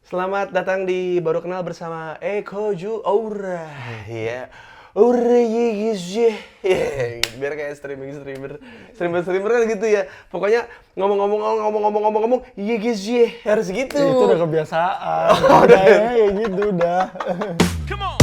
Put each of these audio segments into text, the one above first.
Selamat datang di Baru Kenal bersama Eko Ju Aura. Ya. Aura gitu. Biar kayak streamer kan gitu ya. Pokoknya ngomong iya gitu. Harus gitu. Itu udah kebiasaan. Udah kayak gitu udah. Come on.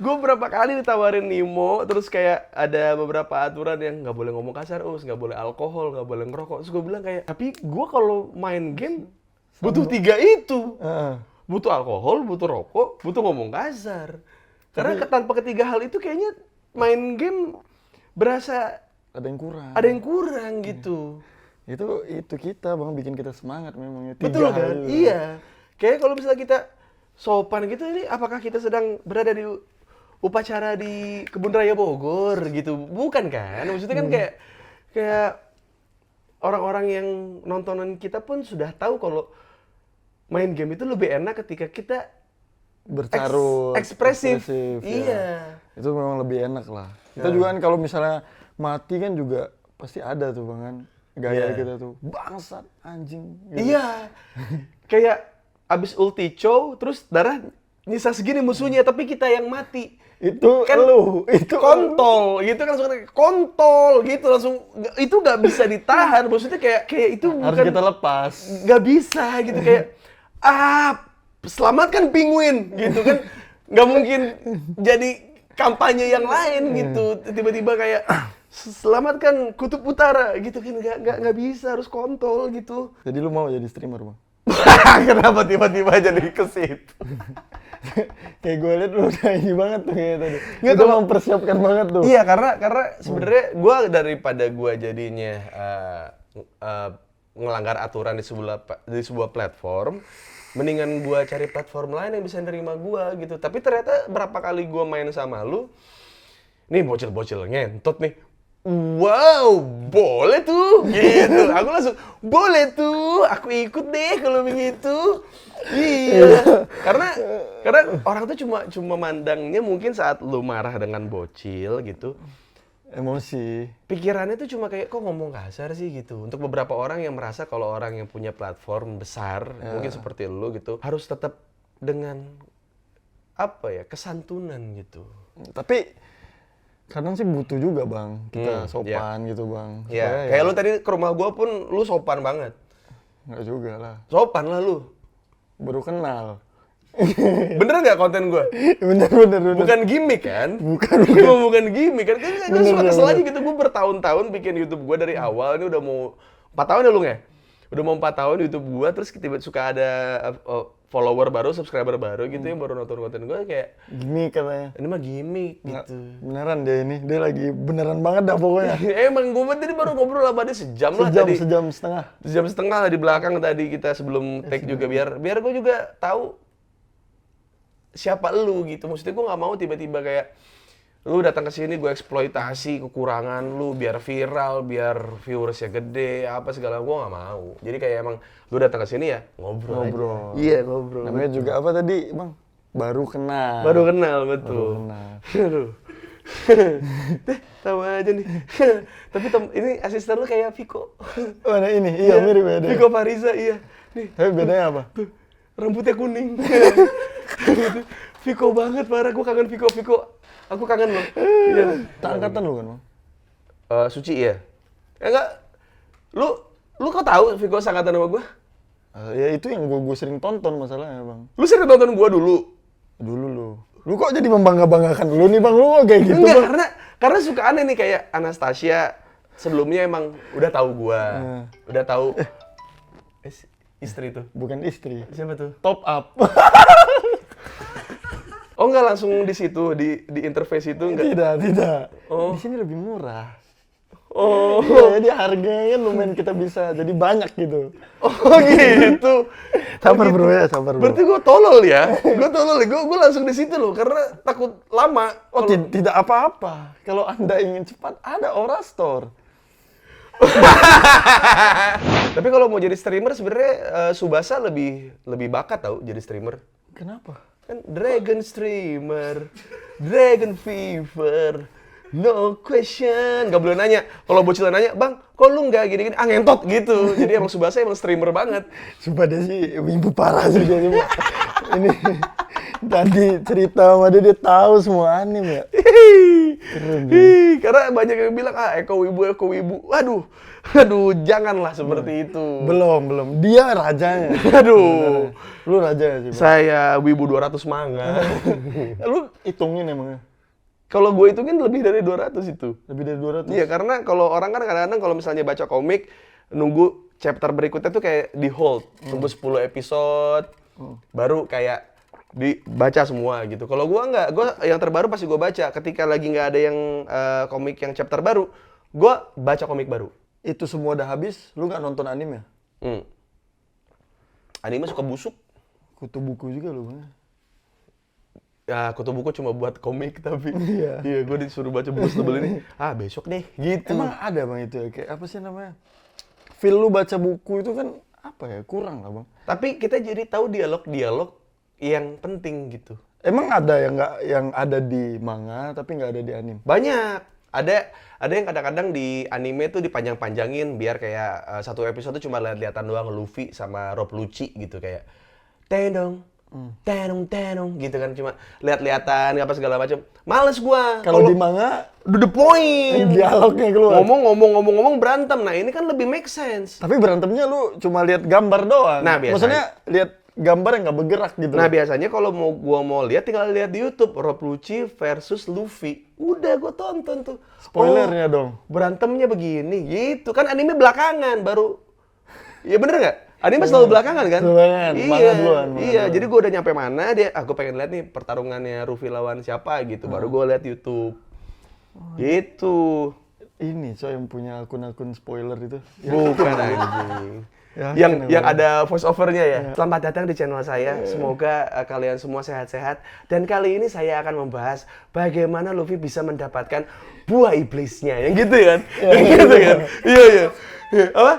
Gue berapa kali ditawarin Nimo, terus kayak ada beberapa aturan yang nggak boleh ngomong kasar, nggak boleh alkohol, nggak boleh ngerokok. Terus gue bilang kayak, tapi gue kalau main game butuh 3 itu. Butuh alkohol, butuh rokok, butuh ngomong kasar. Karena tanpa ketiga hal itu kayaknya main game berasa ada yang kurang. Ada yang kurang gitu. Itu kita Bang bikin kita semangat memang. Betul kan? Iya. Kayak kalau misalnya kita sopan gitu, ini apakah kita sedang berada di upacara di Kebun Raya Bogor gitu? Bukan kan? Maksudnya kan kayak orang-orang yang nontonan kita pun sudah tahu kalau main game itu lebih enak ketika kita bercarut, ekspresif. Iya. Itu memang lebih enak lah. Kita juga kan kalau misalnya mati kan juga pasti ada tuh Bang kan. Gaya kita tuh bangsat anjing gitu. Iya. Kayak abis ulti Chow, terus darah nyisa segini musuhnya, tapi kita yang mati. Itu kan itu kontol gitu kan, langsung kontol gitu langsung, itu nggak bisa ditahan. Maksudnya kayak itu harus bukan, kita lepas, nggak bisa gitu. Kayak selamatkan penguin gitu kan, nggak mungkin jadi kampanye yang lain gitu. Tiba-tiba kayak selamatkan kutub utara gitu kan, nggak bisa, harus kontol gitu. Jadi lu mau jadi streamer Bang? Kenapa tiba-tiba jadi ke situ? Kayak gue liat lu udah ini banget tuh kayak tadi. Udah mempersiapkan banget tuh. Iya, karena sebenarnya gue daripada gue jadinya ngelanggar aturan di sebuah platform, mendingan gue cari platform lain yang bisa nerima gue gitu. Tapi ternyata berapa kali gue main sama lu, nih bocil-bocil ngentot nih. Wow, boleh tuh, gitu. Aku langsung, boleh tuh, aku ikut deh kalau begitu. Iya, karena orang tuh cuma mandangnya mungkin saat lu marah dengan bocil gitu. Emosi. Pikirannya tuh cuma kayak, kok ngomong kasar sih gitu. Untuk beberapa orang yang merasa kalau orang yang punya platform besar, mungkin seperti lu gitu, harus tetap dengan, kesantunan gitu. Tapi kadang sih butuh juga Bang, kita sopan gitu Bang. Iya, kayak lu tadi ke rumah gua pun lu sopan banget. Enggak juga lah. Sopan lah lu. Baru kenal. Bener nggak konten gua? Bener. Bukan gimmick kan? Bukan gimmick kan? Gue suka kesel aja gitu, gue bertahun-tahun bikin YouTube gua dari awal, ini udah mau 4 tahun ya lu nggak? Udah mau 4 tahun YouTube gua, terus tiba-tiba suka ada follower baru, subscriber baru gitu yang baru nonton konten gue, kayak gimmick katanya. Ini mah gimmick gitu. Beneran dia lagi beneran banget dah pokoknya. Emang gue tadi baru ngobrol sama dia sejam lah tadi. Sejam setengah. Sejam setengah lah di belakang tadi kita sebelum take juga, biar gue juga tahu siapa lu gitu. Maksudnya gue nggak mau tiba-tiba kayak lu datang ke sini gue eksploitasi kekurangan lu biar viral, biar viewersnya gede, apa segala. Gue nggak mau. Jadi kayak emang lu datang ke sini ya ngobrol. Aja. Iya, ngobrol. Namanya juga apa tadi Bang? Baru kenal. Betul. Aduh. Tahu aja nih. Tapi ini asisten lu kayak Viko. Mana ini? Iya, mirip ya. Viko Fariza, iya. Nih. Tapi bedanya apa? Tuh, rambutnya kuning. Viko banget, parah. Gue kangen Viko. Aku kangen loh. Iya. Angkatan lu kan Bang? Suci ya? Enggak. Lu kok tahu Viko seangkatan sama gue? Ya itu yang gue sering tonton masalahnya Bang. Lu sering tonton gue dulu? Dulu lu. Lu kok jadi membangga-banggakan lu nih Bang? Lu kok kayak gitu Enggak, Bang? karena suka aneh nih, kayak Anastasia sebelumnya emang udah tahu gua. Udah tahu istri tuh. Bukan istri. Siapa tuh? Top up. Oh enggak, langsung di situ, di interface itu enggak? Tidak. Oh. Di sini lebih murah. Oh. Jadi harganya lumayan kita bisa jadi banyak gitu. Oh gitu. Sabar bro ya, sabar bro. Berarti gue tolol ya? Gue langsung di situ loh, karena takut lama. Oh tidak apa-apa. Kalau Anda ingin cepat, ada Aura Store. Tapi kalau mau jadi streamer sebenarnya Subasa lebih bakat tau jadi streamer. Kenapa? Kan Dragon Streamer, Dragon Fever, no question. Gak boleh nanya. Kalau bocil nanya, bang, kok lu nggak gini-gini? Ah ngentot gitu. Jadi emang Subasa emang streamer banget. Sumpah dia sih ibu parah sih dia. Ini tadi cerita sama dia tahu semua anime ya. Keren ya. Karena banyak yang bilang, Eko Wibu. Aduh, janganlah seperti itu. Belum. Dia rajanya. Aduh. Lu raja sih, Bang. Saya Wibu 200 manga. Lu hitungin emangnya? Kalau gue hitungin lebih dari 200 itu. Lebih dari 200? Iya, karena kalau orang kan kadang-kadang kalau misalnya baca komik, nunggu chapter berikutnya tuh kayak di hold. Tunggu 10 episode, baru kayak dibaca semua gitu. Kalau gua enggak, gua yang terbaru pasti gua baca. Ketika lagi nggak ada yang komik yang chapter baru, gua baca komik baru. Itu semua udah habis, lu nggak nonton anime? Anime suka busuk. Kutu buku juga lu, Bang. Ya, kutu buku cuma buat komik tapi. Iya. Iya, gua disuruh baca buku tebel ini. Besok deh, gitu. Emang ada Bang itu ya? Kayak apa sih namanya? Feel lu baca buku itu kan apa ya? Kurang lah, Bang. Tapi kita jadi tahu dialog-dialog yang penting gitu. Emang ada yang ada di manga tapi nggak ada di anime? Banyak. Ada yang kadang-kadang di anime tuh dipanjang-panjangin biar kayak satu episode tuh cuma lihat-lihatan doang Luffy sama Rob Lucci gitu kayak tenong gitu kan cuma lihat-lihatan apa segala macam. Males gua. Kalau di manga the point. Dialognya keluar. Ngomong berantem. Nah, ini kan lebih make sense. Tapi berantemnya lu cuma lihat gambar doang. Nah, biasanya. Maksudnya lihat gambar yang nggak bergerak gitu. Nah, biasanya kalau gua mau lihat tinggal lihat di YouTube Rob Lucci versus Luffy. Udah gua tonton tuh. Spoilernya dong. Berantemnya begini gitu. Kan anime belakangan baru. Iya bener nggak? Anime selalu belakangan kan? Belakangan, manga duluan. Iya, jadi gua udah nyampe mana gua pengen lihat nih pertarungannya Luffy lawan siapa gitu. Baru gua lihat YouTube. Gitu. Ini coy yang punya akun-akun spoiler itu. Bukan anjing. Ya, yang ada voice over-nya ya. Selamat datang di channel saya. Semoga kalian semua sehat-sehat. Dan kali ini saya akan membahas bagaimana Luffy bisa mendapatkan buah iblisnya. Yang gitu kan? Yang gitu kan? Iya. Apa?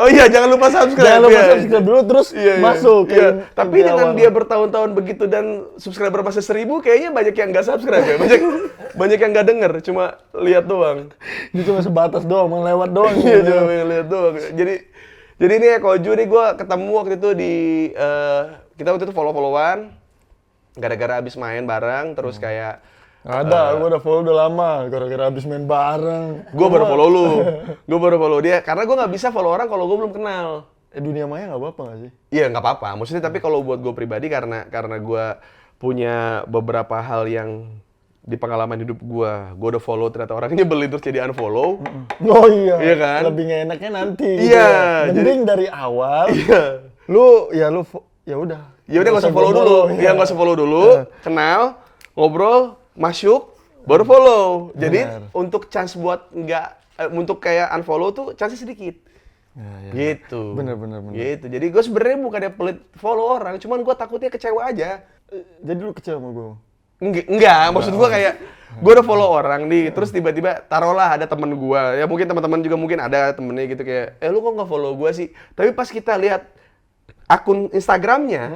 Jangan lupa subscribe. Jangan lupa subscribe dulu terus masuk. Iya. Tapi dengan dia bertahun-tahun begitu dan subscriber masih 1000, kayaknya banyak yang nggak subscribe ya. Banyak yang nggak denger, cuma lihat doang. Ini cuma sebatas doang, lewat doang. Iya, cuma lihat doang. Jadi ini ya Koju nih gue ketemu waktu itu di kita waktu itu follow-followan gara-gara abis main bareng terus kayak ada, gue udah follow udah lama gara-gara abis main bareng. Gue baru follow lu, gue baru follow dia karena gue nggak bisa follow orang kalau gue belum kenal. Dunia maya nggak apa-apa nggak sih? Iya nggak apa-apa, maksudnya tapi kalau buat gue pribadi karena gue punya beberapa hal yang di pengalaman hidup gue udah follow ternyata orangnya nyebelin terus jadi unfollow. Oh iya. Iya kan? Lebih nggak enaknya nanti. Iya. Gitu. Mending dari awal. Iya. Lu ya udah. Ya udah nggak usah follow dulu. Ya nggak usah follow dulu. Kenal, ngobrol, masuk, baru follow. Jadi untuk chance buat untuk kayak unfollow tuh chance sedikit. Ya. Gitu. Bener. Gitu. Jadi gue sebenarnya bukannya pelit follow orang, cuman gue takutnya kecewa aja. Jadi lu kecewa sama gue? Enggak, maksud gue kayak gue udah follow orang nih, terus tiba-tiba taruhlah ada temen gue, ya mungkin teman-teman juga mungkin ada temennya gitu kayak, lu kok nggak follow gue sih? Tapi pas kita lihat akun Instagramnya,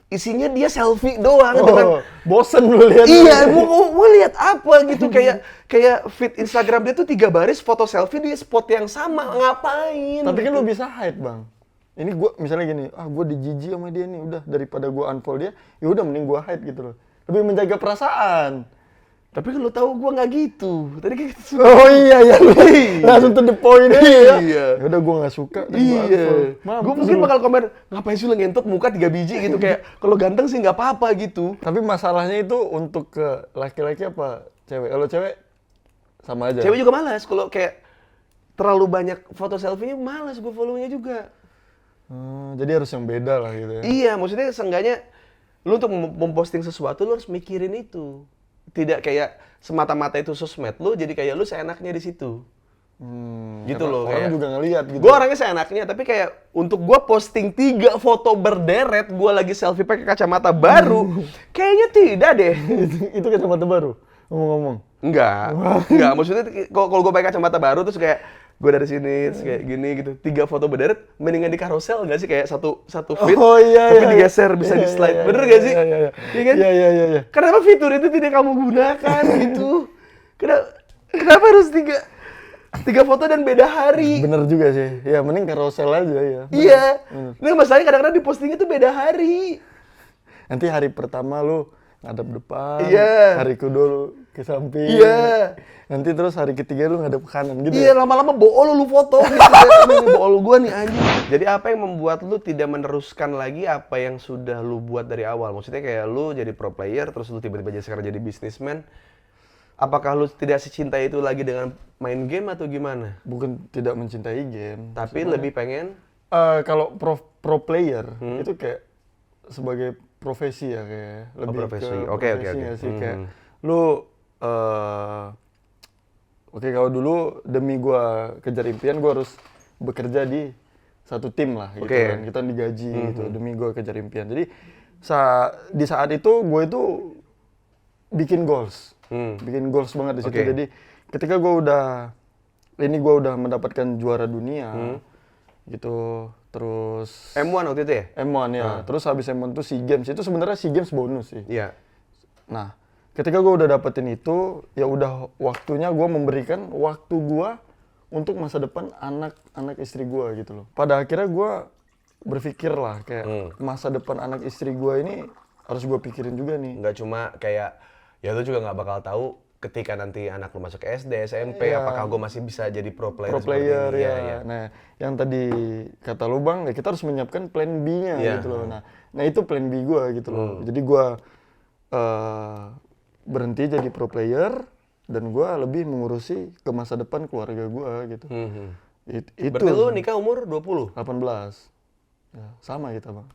isinya dia selfie doang, gitu kan? Bosen lu lihat. Iya, mau lihat apa gitu kayak feed Instagram dia tuh 3 baris foto selfie di spot yang sama, ngapain? Tapi kan lu bisa hide bang. Ini gue misalnya gini, gue dijijik sama dia nih, udah daripada gue unfollow dia, ya udah mending gue hide gitu loh. Lebih menjaga perasaan. Tapi kan lu tahu gua nggak gitu. Tadi kayak gitu. Oh iya langsung to the point aja. Iya. Ya udah gua nggak suka. Iya. Gua mungkin bakal komen ngapain sih lu ngentot muka 3 biji gitu kayak kalau ganteng sih nggak apa-apa gitu. Tapi masalahnya itu untuk ke laki-laki apa cewek? Kalau cewek sama aja. Cewek juga malas kalau kayak terlalu banyak foto selfie-nya malas gua follow-nya juga. Jadi harus yang beda lah gitu ya. Iya, maksudnya seenggaknya lu untuk memposting sesuatu lu harus mikirin itu. Tidak kayak semata-mata itu sosmed lu, jadi kayak lu seenaknya di situ. Gitu loh. Orang kayak, juga ngeliat gitu. Gue orangnya seenaknya, tapi kayak untuk gue posting 3 foto berderet, gue lagi selfie pakai kacamata baru, kayaknya tidak deh. Itu kacamata baru? Ngomong-ngomong? Enggak. Maksudnya kalau gue pakai kacamata baru terus kayak gue dari sini terus kayak gini gitu. 3 foto berderet, mendingan di carousel nggak sih, kayak satu feed, Oh iya, tapi iya, digeser bisa iya, di slide, iya, bener iya, gak sih? iya, iya. Iya kan? Iya, iya, iya, iya. Kenapa fitur itu tidak kamu gunakan gitu? Kenapa harus tiga foto dan beda hari? Bener juga sih. Ya mending carousel aja ya. Iya. Nah masalahnya kadang-kadang di postingnya tuh beda hari. Nanti hari pertama lu ngadep depan, Iya. hari kedua lu ke samping. Iya. Nanti terus hari ketiga lu ngadep ke kanan gitu. Iya, Ya? lama-lama bool lu foto gitu. Ini bool gua nih anjing. Jadi apa yang membuat lu tidak meneruskan lagi apa yang sudah lu buat dari awal? Maksudnya kayak lu jadi pro player, terus lu tiba-tiba sekarang jadi businessman. Apakah lu tidak secinta itu lagi dengan main game atau gimana? Bukan tidak mencintai game. Tapi lebih pengen Kalau pro player itu kayak sebagai profesi ya, kayak lebih profesi. ke Oke, oke, profesi oke. nggak sih, kayak lu oke, kalau dulu demi gua kejar impian gua harus bekerja di satu tim lah gitu Oke. kan, kita digaji gitu demi gua kejar impian. Jadi di saat itu gue itu bikin goals banget di situ. Oke. Jadi ketika gua udah mendapatkan juara dunia gitu, terus M1 waktu itu ya? M1 ya. Terus habis M1 tuh SEA Games. Itu sebenarnya SEA Games bonus sih. Iya. Nah, ketika gue udah dapetin itu, ya udah waktunya gue memberikan waktu gue untuk masa depan anak istri gue gitu loh. Pada akhirnya gue berpikir lah kayak masa depan anak istri gue ini harus gue pikirin juga nih. Nggak cuma kayak, ya lu juga nggak bakal tahu ketika nanti anak lu masuk ke SD, SMP, Iya. apakah gue masih bisa jadi pro player Pro seperti player ini? ya. Iya, iya. Nah, yang tadi kata lu Bang, ya kita harus menyiapkan plan B-nya Iya. gitu loh. Nah itu plan B gue gitu loh. Jadi gue berhenti jadi pro player dan gue lebih mengurusi ke masa depan keluarga gue gitu. Itu Berarti lu nikah umur 20? 18. Ya, sama kita Bang.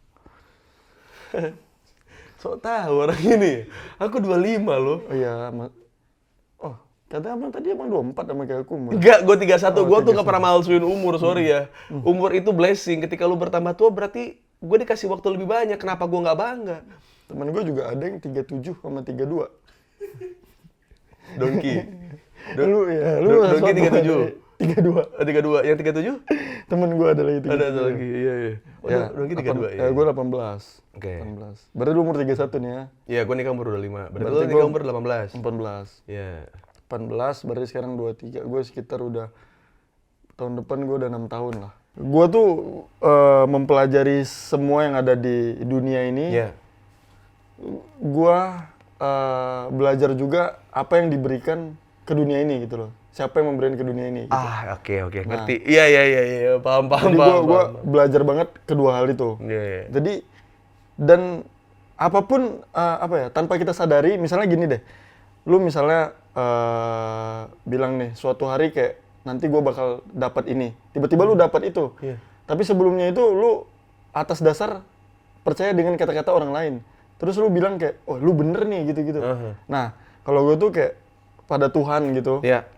So tahu orang ini. Aku 25 loh. Oh iya, oh katanya Abang tadi Abang 24 sama kayak aku. Enggak, gue 31. Gue tuh 31. nggak pernah malsuin umur, sorry ya. Umur itu blessing. Ketika lu bertambah tua berarti gue dikasih waktu lebih banyak. Kenapa gue nggak bangga? Temen gue juga ada yang 37 sama 32. Dongki. Lu ya, Dongki 37. 32. 32. Yang 37? Temen gue ada lagi 32. Ada lagi, iya, iya. Oh, Ya, Dongki 32 ya? Gue 18. Oke. 18. Berarti lu umur 31 nih ya? Iya, gue nikah umur 25. Berarti Berarti lu nikah gua- umur 18? 14. Iya. 18, berarti sekarang 23. Gue sekitar udah, tahun depan gue udah 6 tahun lah. Gue tuh mempelajari semua yang ada di dunia ini. Iya. Gue belajar juga apa yang diberikan ke dunia ini gitu loh. Siapa yang memberikan ke dunia ini gitu. Ah, oke, ngerti. Iya, paham. Jadi gue belajar banget kedua hal itu. Iya, iya. Jadi dan apapun tanpa kita sadari, misalnya gini deh, lu misalnya bilang nih suatu hari kayak nanti gue bakal dapat ini, tiba-tiba lu dapat itu. Iya. Tapi sebelumnya itu lu atas dasar percaya dengan kata-kata orang lain. Terus lu bilang kayak, oh lu bener nih gitu-gitu. Nah kalau gue tuh kayak pada Tuhan gitu. Iya.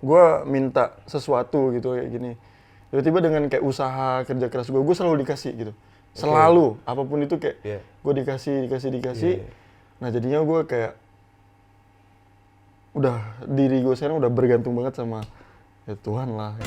Gue minta sesuatu gitu kayak gini, tiba-tiba dengan kayak usaha kerja keras gue selalu dikasih gitu, selalu apapun itu kayak gue dikasih. Nah jadinya gue kayak udah diri gue sekarang udah bergantung banget sama ya Tuhan lah.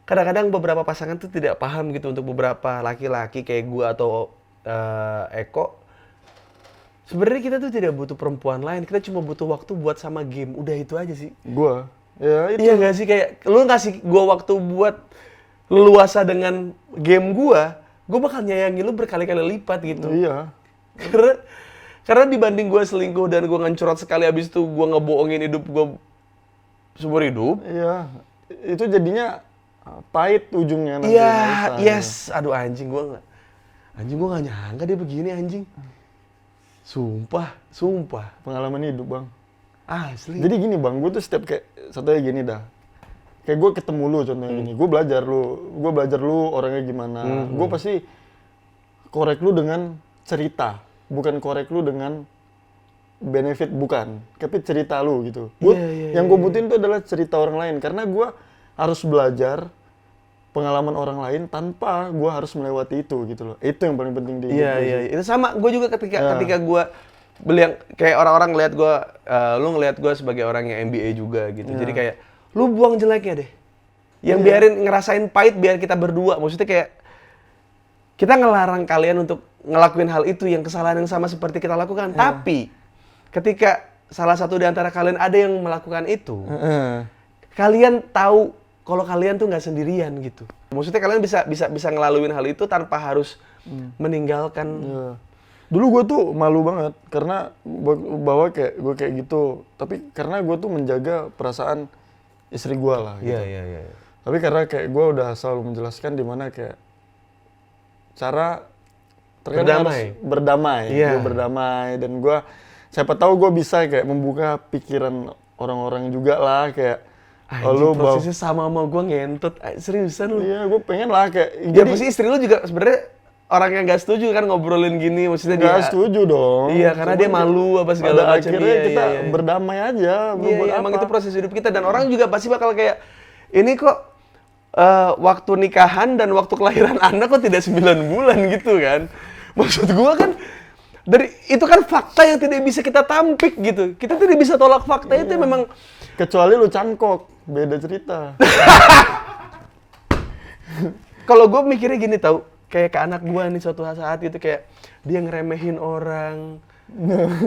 Kadang-kadang beberapa pasangan tuh tidak paham gitu, untuk beberapa laki-laki kayak gua atau Eko. Sebenarnya kita tuh tidak butuh perempuan lain, kita cuma butuh waktu buat sama game. Udah itu aja sih. Gue, ya itu. Iya nggak sih, kayak lu ngasih gua waktu buat leluasa dengan game gua bakal nyayangi lu berkali-kali lipat gitu. Iya. Karena dibanding gua selingkuh dan gua ngancurot sekali, habis itu gua ngebohongin hidup gua seumur hidup. Iya. Itu jadinya pahit ujungnya nanti. Iya, nggak usah, yes. Aduh anjing gua nggak nyangka dia begini anjing. Sumpah. Pengalaman hidup Bang. Asli. Jadi gini Bang, gue tuh setiap kayak satunya gini dah. Kayak gue ketemu lu contohnya gini, gue belajar lu orangnya gimana. Gue pasti korek lu dengan cerita, bukan korek lu dengan benefit, bukan. Tapi cerita lu gitu. Yang gue butuhin tuh adalah cerita orang lain, karena gue harus belajar pengalaman orang lain tanpa gue harus melewati itu gitu loh. Itu yang paling penting di hidup Iya, gua iya, sih. itu sama. Gue juga ketika gue beli yang kayak orang-orang ngeliat gue, lu ngeliat gue sebagai orang yang MBA juga gitu. Jadi kayak lu buang jeleknya deh, yang biarin ngerasain pahit biar kita berdua. Maksudnya kayak kita ngelarang kalian untuk ngelakuin hal itu yang kesalahan yang sama seperti kita lakukan. Tapi ketika salah satu di antara kalian ada yang melakukan itu, kalian tahu kalau kalian tuh nggak sendirian gitu. Maksudnya kalian bisa ngelaluin hal itu tanpa harus meninggalkan. Iya. Dulu gue tuh malu banget karena bahwa kayak gue kayak gitu. Tapi karena gue tuh menjaga perasaan istri gue lah gitu. Iya. Tapi karena kayak gue udah selalu menjelaskan di mana kayak cara terkadang harus berdamai. Iya. Gue berdamai dan gue siapa tahu gue bisa kayak membuka pikiran orang-orang juga lah kayak Anjing, prosesnya sama gue ngentot. Seriusan lu? Iya, gue pengen lah kayak Ya pasti istri lu juga sebenarnya orang yang gak setuju kan ngobrolin gini, maksudnya dia nggak setuju dong. Iya, karena dia malu apa segala pada macam. akhirnya Iya, kita iya. berdamai aja. Iya, Buat emang apa? itu proses hidup kita dan orang juga pasti bakal kayak ini kok waktu nikahan dan waktu kelahiran anak kok tidak 9 bulan gitu kan. Maksud gua kan dari itu kan fakta yang tidak bisa kita tampik gitu. Kita tidak bisa tolak fakta itu memang. Kecuali lu cangkok, beda cerita. Kalau gue mikirnya gini tau, kayak ke anak gue nih suatu saat gitu kayak dia ngeremehin orang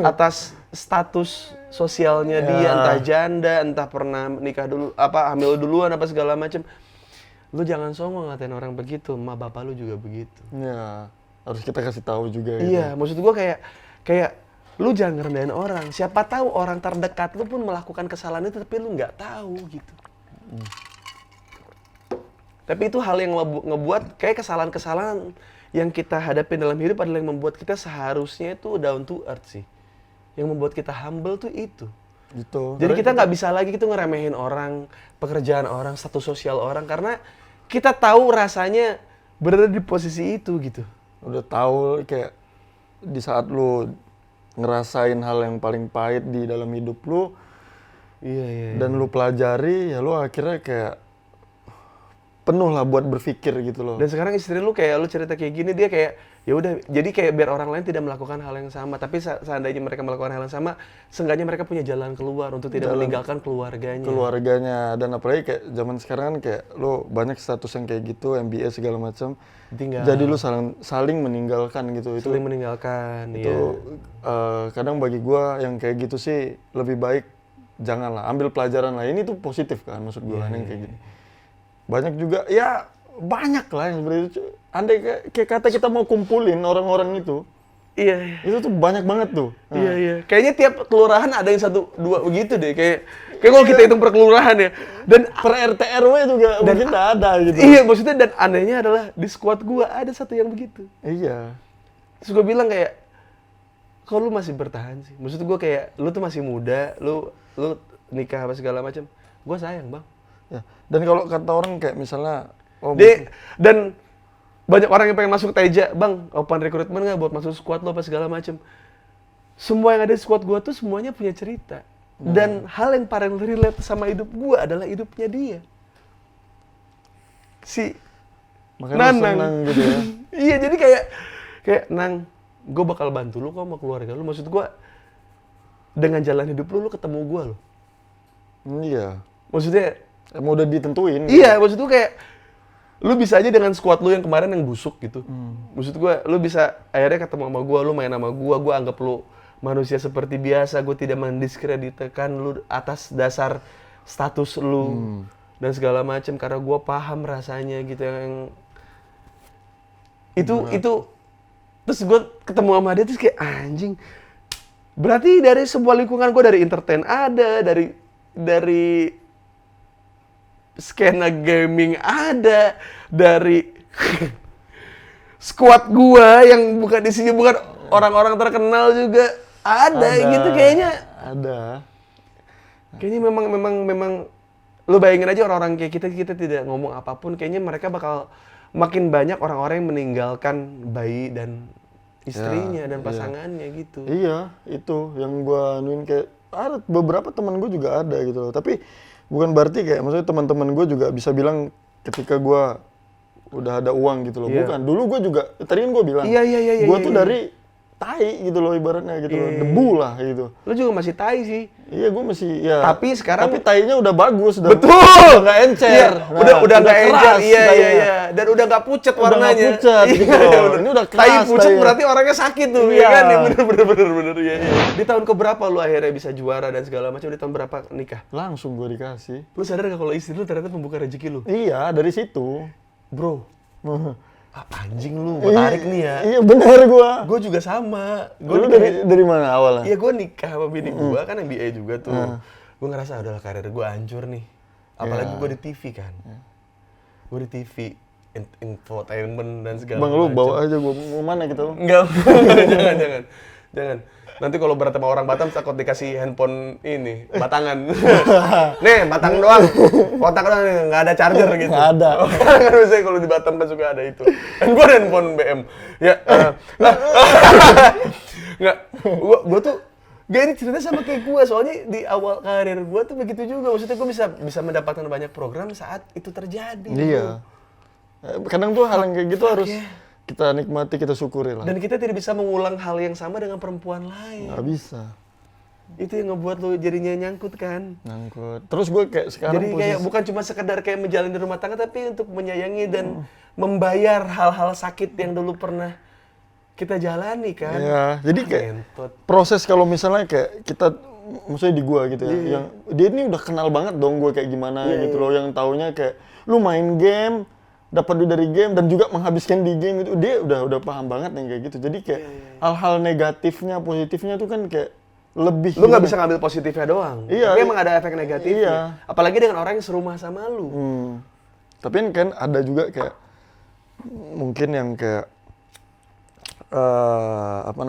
atas status sosialnya dia, entah janda, entah pernah nikah dulu, apa hamil duluan apa segala macem. Lu jangan songong ngatain orang begitu, emak bapak lu juga begitu. Ya, harus kita kasih tahu juga gitu. Iya, maksud gue kayak lu jangan ngerendahin orang. Siapa tahu orang terdekat lu pun melakukan kesalahan itu tapi lu nggak tahu gitu. Tapi itu hal yang ngebuat kayak kesalahan-kesalahan yang kita hadapi dalam hidup adalah yang membuat kita seharusnya itu down to earth sih. Yang membuat kita humble tuh itu. Gitu. Jadi kita nggak bisa lagi gitu ngeremehin orang, pekerjaan orang, status sosial orang karena kita tahu rasanya berada di posisi itu gitu. Udah tahu kayak di saat lu ngerasain hal yang paling pahit di dalam hidup lu, Iya. dan lu pelajari, ya lu akhirnya kayak penuh lah buat berpikir gitu loh. Dan sekarang istri lu kayak lu cerita kayak gini dia kayak ya udah jadi kayak biar orang lain tidak melakukan hal yang sama tapi seandainya mereka melakukan hal yang sama seenggaknya mereka punya jalan keluar untuk tidak meninggalkan keluarganya. Dan apalagi kayak zaman sekarang kan kayak lu banyak status yang kayak gitu, MBA segala macam. Tinggal Jadi lu saling meninggalkan gitu. saling meninggalkan. Itu kadang bagi gua yang kayak gitu sih lebih baik janganlah, ambil pelajaran lah. Ini tuh positif kan maksud gua yang kayak gini. Banyak juga ya banyak lah yang seperti itu. Andai kayak kata kita mau kumpulin orang-orang itu. Iya. Itu tuh banyak banget tuh. Iya. Kayaknya tiap kelurahan ada yang 1-2 begitu deh. Kayak kalau kita hitung per kelurahan ya. Dan Per RT RW juga mungkin ada gitu. iya maksudnya dan anehnya adalah di squad gua ada satu yang begitu. Iya. Terus gua bilang kayak kok lu masih bertahan sih? Maksud gua kayak lu tuh masih muda, lu nikah apa segala macam. Gua sayang, Bang. Ya. Dan kalau kata orang kayak misalnya Dan banyak orang yang pengen masuk Teja, Bang, open recruitment nggak buat masuk squad lo apa segala macem. Semua yang ada di squad gua tuh semuanya punya cerita. Dan hal yang paling relate sama hidup gua adalah hidupnya dia. Si makanya lu Nanang. senang gitu ya. Iya, jadi kayak Nang, gua bakal bantu lu kok sama keluarga lu. Maksud gua dengan jalan hidup lu ketemu gua lo. Iya. Maksudnya Emang udah ditentuin. iya, maksud gua kayak lu bisa aja dengan squad lu yang kemarin yang busuk gitu. Maksud gua, lu bisa akhirnya ketemu sama gua, lu main sama gua anggap lu manusia seperti biasa, gua tidak mendiskreditkan lu atas dasar status lu dan segala macam karena gua paham rasanya gitu yang itu terus gua ketemu sama dia terus kayak anjing. Berarti dari sebuah lingkungan gua dari entertain ada, dari skena gaming ada, dari squad gua yang bukan isinya bukan orang-orang terkenal juga ada gitu kayaknya. Ada. Kayaknya memang lu bayangin aja orang-orang kayak kita tidak ngomong apapun kayaknya mereka bakal makin banyak orang-orang yang meninggalkan bayi dan istrinya dan pasangannya gitu. Iya, itu yang gua anuin kayak ada beberapa teman gue juga ada gitu loh. Tapi bukan berarti kayak maksudnya teman-teman gue juga bisa bilang ketika gue ada uang gitu loh. Iya. Bukan. Dulu gue juga, tadi kan gue bilang. Iya. Gue tuh iya. dari tai gitu loh ibaratnya gitu loh. Iya. Debu lah gitu. Lu juga masih tai sih. Iya gue masih ya. Tapi sekarang- tapi tainya udah bagus, Betul. udah nggak encer. Iya, Nah, udah nggak encer. keras Iya. tainya. Dan udah nggak pucet Udah warnanya. nggak pucat Iya, gitu loh. bener. Ini udah Tai keras pucet tainya. berarti orangnya sakit tuh, Iya. ya kan? Ya, bener. Iya. Di tahun keberapa lu akhirnya bisa juara dan segala macam? Di tahun berapa nikah? Langsung gue dikasih. Lu sadar gak kalau istri lu ternyata pembuka rezeki lu? Iya dari situ. Bro, anjing lu, gua tarik nih ya. Iya benar gue. Gue juga sama. Lu Gue dari mana awalnya? Iya, gue nikah sama bini gue kan MBA juga tuh. Gue ngerasa adalah karir gue hancur nih. Apalagi gue di TV kan. Gue di TV, infotainment dan segala Bang lu macam. bawa aja gue mau mana kita lu? Enggak, jangan. Nanti kalau berantem sama orang Batam takut dikasih handphone ini, batangan. Nih, batang doang. Kotak doang nih, nggak ada charger gitu. Nggak ada. Kan biasanya kalau di Batam kan suka ada itu. Kan gue ada handphone BM. Ya, nggak. Gue tuh gak ini cerita sama kayak gue, soalnya di awal karir gue tuh begitu juga. Maksudnya gue bisa mendapatkan banyak program saat itu terjadi. Iya. Kadang tuh hal yang kayak gitu harus kita nikmati, kita syukuri lah. Dan kita tidak bisa mengulang hal yang sama dengan perempuan lain. Nggak bisa. Itu yang ngebuat lo jadinya nyangkut kan. Nyangkut. Terus gue kayak sekarang Jadi kayak bukan cuma sekedar kayak menjalani rumah tangga, tapi untuk menyayangi dan membayar hal-hal sakit yang dulu pernah kita jalani kan. Iya, jadi kayak Ngentot. proses kalau misalnya kayak kita, maksudnya di gua gitu ya, Iya. yang dia ini udah kenal banget dong gue kayak gimana gitu loh, yang taunya kayak lu main game, dapat duit dari game dan juga menghabiskan di game itu, dia udah paham banget yang kayak gitu. Jadi kayak hal-hal negatifnya, positifnya tuh kan kayak lebih. Lu nggak bisa ngambil positifnya doang. Iya. Tapi emang ada efek negatifnya. Iya. Apalagi dengan orang yang serumah sama lu. Tapi kan ada juga kayak mungkin yang kayak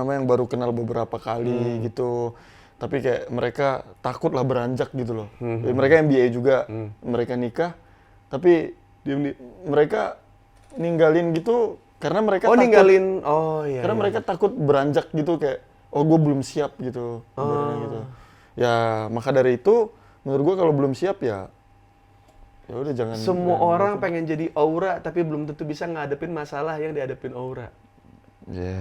yang baru kenal beberapa kali gitu, tapi kayak mereka takut lah beranjak gitu loh. Jadi mereka MBA juga, mereka nikah, tapi mereka ninggalin gitu karena mereka takut. Ninggalin. Oh iya. Karena mereka takut beranjak gitu, kayak gue belum siap gitu. ibaratnya gitu. Ya maka dari itu menurut gue kalau belum siap ya udah jangan. Semua orang pengen jadi aura, tapi belum tentu bisa ngadepin masalah yang dihadapin aura. Ya.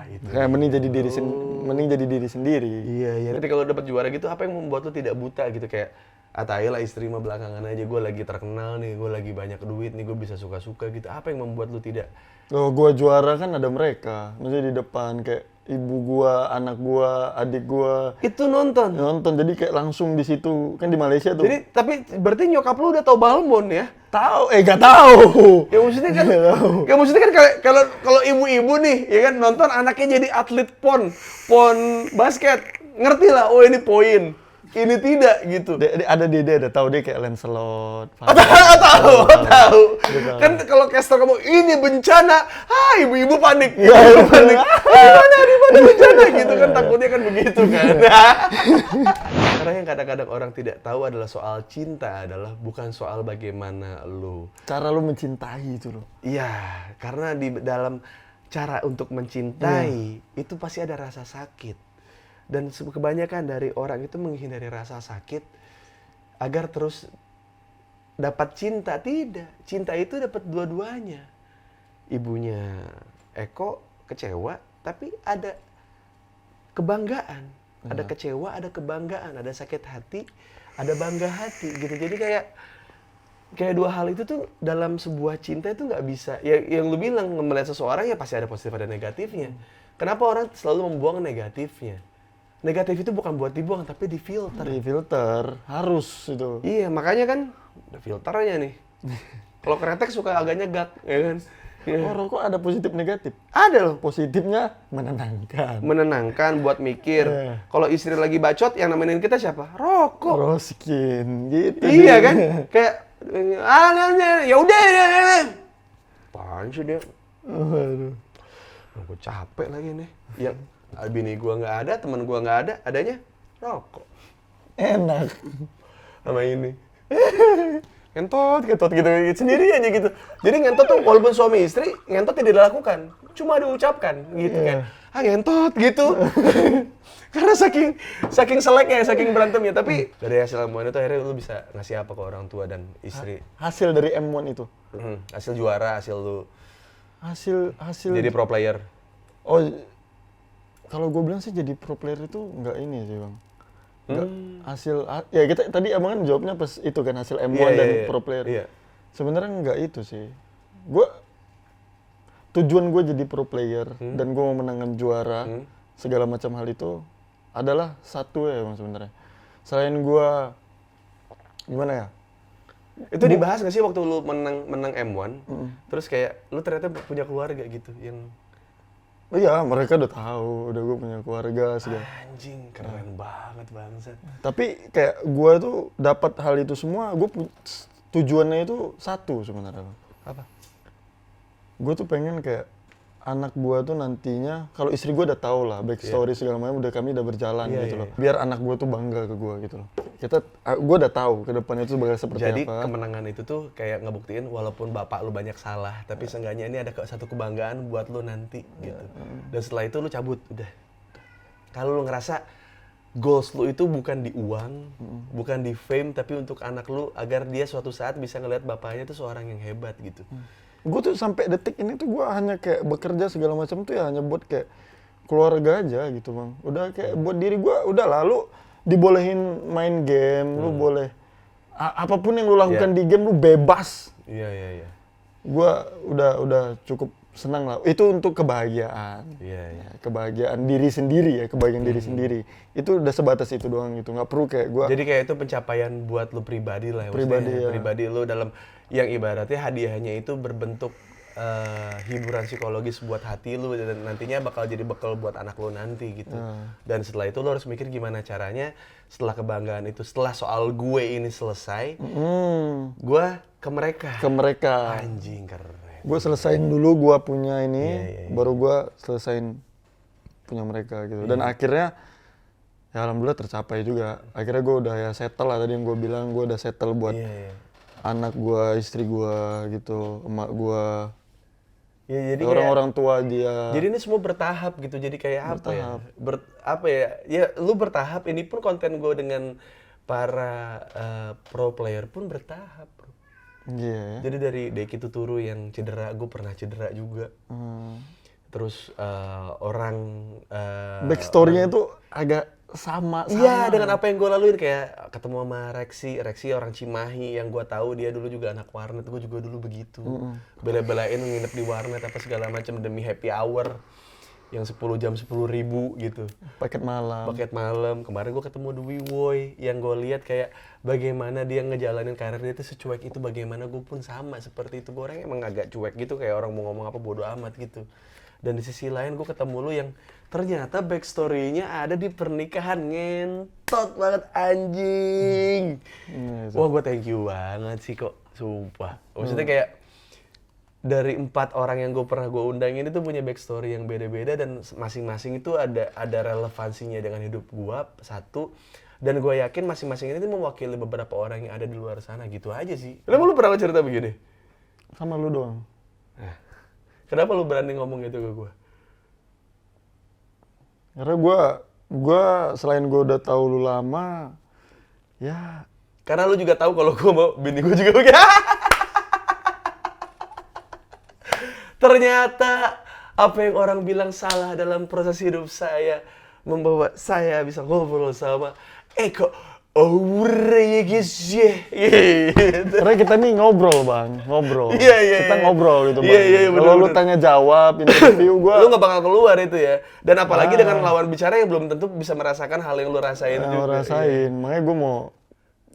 Itu. Kayak mending jadi diri sendiri. Iya. Nanti kalau dapat juara gitu, apa yang membuat lu tidak buta gitu? Kayak, lah istri mah belakangan aja, gue lagi terkenal nih, gue lagi banyak duit nih, gue bisa suka-suka gitu. Apa yang membuat lu tidak? Loh, gua juara kan ada mereka. Maksudnya di depan kayak ibu gua, anak gua, adik gua Itu nonton. nonton. Jadi kayak langsung di situ. Kan di Malaysia tuh. Jadi, tapi berarti nyokap lu udah tahu Balmon ya? Gak tahu. Ya maksudnya kan, kalau ibu-ibu nih, ya kan nonton anaknya jadi atlet pon basket, ngerti lah, oh ini poin, ini tidak gitu. Dia ada tahu dia kayak Lancelot. Tahu. Kan kalau caster kamu ini bencana, ibu-ibu panik. Ibu panik. Di mana bencana gitu kan, takutnya kan begitu kan. Karena yang kadang-kadang orang tidak tahu adalah soal cinta adalah bukan soal bagaimana lu. Cara lu mencintai itu loh. Iya, karena di dalam cara untuk mencintai itu pasti ada rasa sakit. Dan kebanyakan dari orang itu menghindari rasa sakit agar terus dapat cinta. Tidak, cinta itu dapat dua-duanya. Ibunya Eko kecewa, tapi ada kebanggaan. Ada kecewa, ada kebanggaan, ada sakit hati, ada bangga hati gitu. Jadi kayak dua hal itu tuh dalam sebuah cinta itu nggak bisa. Ya, yang lu bilang melihat seseorang ya pasti ada positif ada negatifnya. Kenapa orang selalu membuang negatifnya? Negatif itu bukan buat dibuang tapi difilter. Difilter harus itu. Iya, makanya kan ada filternya nih. Kalau kretek suka agak nyegak, ya kan? Oh, rokok ada positif negatif. Ada loh. Positifnya menenangkan. Menenangkan buat mikir. Kalau istri lagi bacot, yang nemenin kita siapa? Rokok. Roskin gitu. Iya kan? Kayak ya udah. Apaan sih dia? Waduh. Gue capek lagi nih. Ya, bini gua nggak ada, teman gua nggak ada, adanya rokok. Enak. Sama ini. ngentot gitu sendiri aja gitu. Jadi ngentot tuh walaupun suami istri, ngentot tidak dilakukan, cuma diucapkan gitu kan. Ngentot gitu. Karena saking seleknya, saking berantemnya. Tapi dari hasil ilmuwan itu akhirnya lu bisa ngasih apa ke orang tua dan istri? Hasil dari M1 itu. Hasil juara, hasil lu Hasil jadi pro player. Oh, kalau gue bilang sih jadi pro player itu nggak ini sih bang. Nggak ya kita tadi abang kan jawabnya pas itu kan hasil M1 Iya, dan iya, pro player. iya. Sebenarnya nggak itu sih. Tujuan gue jadi pro player dan gue mau menangkan juara segala macam hal itu adalah satu ya bang sebenarnya. Selain gue gimana ya? Itu dibahas nggak sih waktu lu menang M1? Terus kayak lu ternyata punya keluarga gitu yang Oh iya, mereka udah tahu, udah gue punya keluarga segala. anjing keren banget bangsat. Tapi kayak gue tuh dapat hal itu semua, tujuannya itu satu sebenarnya. Apa? Gue tuh pengen kayak anak gue tuh nantinya, kalau istri gue udah tahu lah backstory segala macam, kami udah berjalan gitu loh. Biar anak gue tuh bangga ke gue gitu loh. Gue udah tahu ke depannya itu bakal seperti Jadi apa. kemenangan itu tuh kayak ngebuktiin walaupun bapak lu banyak salah, tapi seenggaknya ini ada satu kebanggaan buat lu nanti gitu. Dan setelah itu lu cabut udah. Kalau lu ngerasa goals lu itu bukan di uang, bukan di fame, tapi untuk anak lu agar dia suatu saat bisa ngelihat bapaknya tuh seorang yang hebat gitu. Gue tuh sampai detik ini tuh gue hanya kayak bekerja segala macam tuh ya hanya buat kayak keluarga aja gitu bang. Udah kayak buat diri gue, udah lalu dibolehin main game, lu boleh apapun yang lu lakukan di game lu bebas. Iya. Gue udah cukup senang lah. Itu untuk kebahagiaan. Iya. Kebahagiaan diri sendiri ya, kebahagiaan diri sendiri. Itu udah sebatas itu doang gitu. Nggak perlu kayak gue. Jadi kayak itu pencapaian buat lu pribadi lah ya. Pribadi, ya. Pribadi lu dalam yang ibaratnya hadiahnya itu berbentuk hiburan psikologis buat hati lu dan nantinya bakal jadi bekal buat anak lu nanti gitu. Dan setelah itu lu harus mikir gimana caranya setelah kebanggaan itu, setelah soal gue ini selesai, gue ke mereka. Ke mereka. Anjing keren. Gue selesain dulu gue punya ini, Iya. baru gue selesain punya mereka gitu. Dan akhirnya ya alhamdulillah tercapai juga. Akhirnya gue udah ya settle lah tadi yang gue bilang, gue udah settle buat anak gue, istri gue gitu, emak gue. Ya, jadi orang-orang tua dia. Jadi ini semua bertahap gitu. Jadi kayak apa ya? Ya lu bertahap. Ini pun konten gue dengan para pro player pun bertahap, bro. Iya. Jadi dari Deki Tuturu yang cedera, gue pernah cedera juga. Terus backstory-nya itu agak sama. Iya, dengan apa yang gue laluin kayak ketemu sama Reksi orang Cimahi yang gue tahu dia dulu juga anak warnet, gue juga dulu begitu. Bela-belain nginep di warnet apa segala macam demi happy hour yang 10 jam 10.000 gitu. Paket malam. Kemarin gue ketemu Dwi Woy yang gue lihat kayak bagaimana dia ngejalanin karir dia itu secuek itu, bagaimana gue pun sama seperti itu. Gue orang emang agak cuek gitu, kayak orang mau ngomong apa bodo amat gitu. Dan di sisi lain gue ketemu lu yang ternyata backstory-nya ada di pernikahan, ngentot banget anjing. Wah gue thank you banget sih kok, sumpah. Maksudnya kayak dari 4 orang yang pernah gue undang ini tuh punya backstory yang beda-beda dan masing-masing itu ada relevansinya dengan hidup gue, satu. Dan gue yakin masing-masing ini tuh mewakili beberapa orang yang ada di luar sana gitu aja sih. Kenapa lu pernah cerita begini? Sama lu doang. Kenapa lu berani ngomong itu ke gue? Karena gue selain gue udah tahu lu lama, ya. Karena lu juga tahu kalau gue mau bini gue juga begitu. Ternyata apa yang orang bilang salah dalam proses hidup saya membawa saya bisa ngobrol sama Eko. Karena kita nih ngobrol bang, ngobrol. Iya. Kita ngobrol gitu bang. Iya, Kalau lu tanya jawab, interview gue. Lu nggak bakal keluar itu ya. Dan apalagi dengan lawan bicara yang belum tentu bisa merasakan hal yang lu rasain juga. Makanya gue mau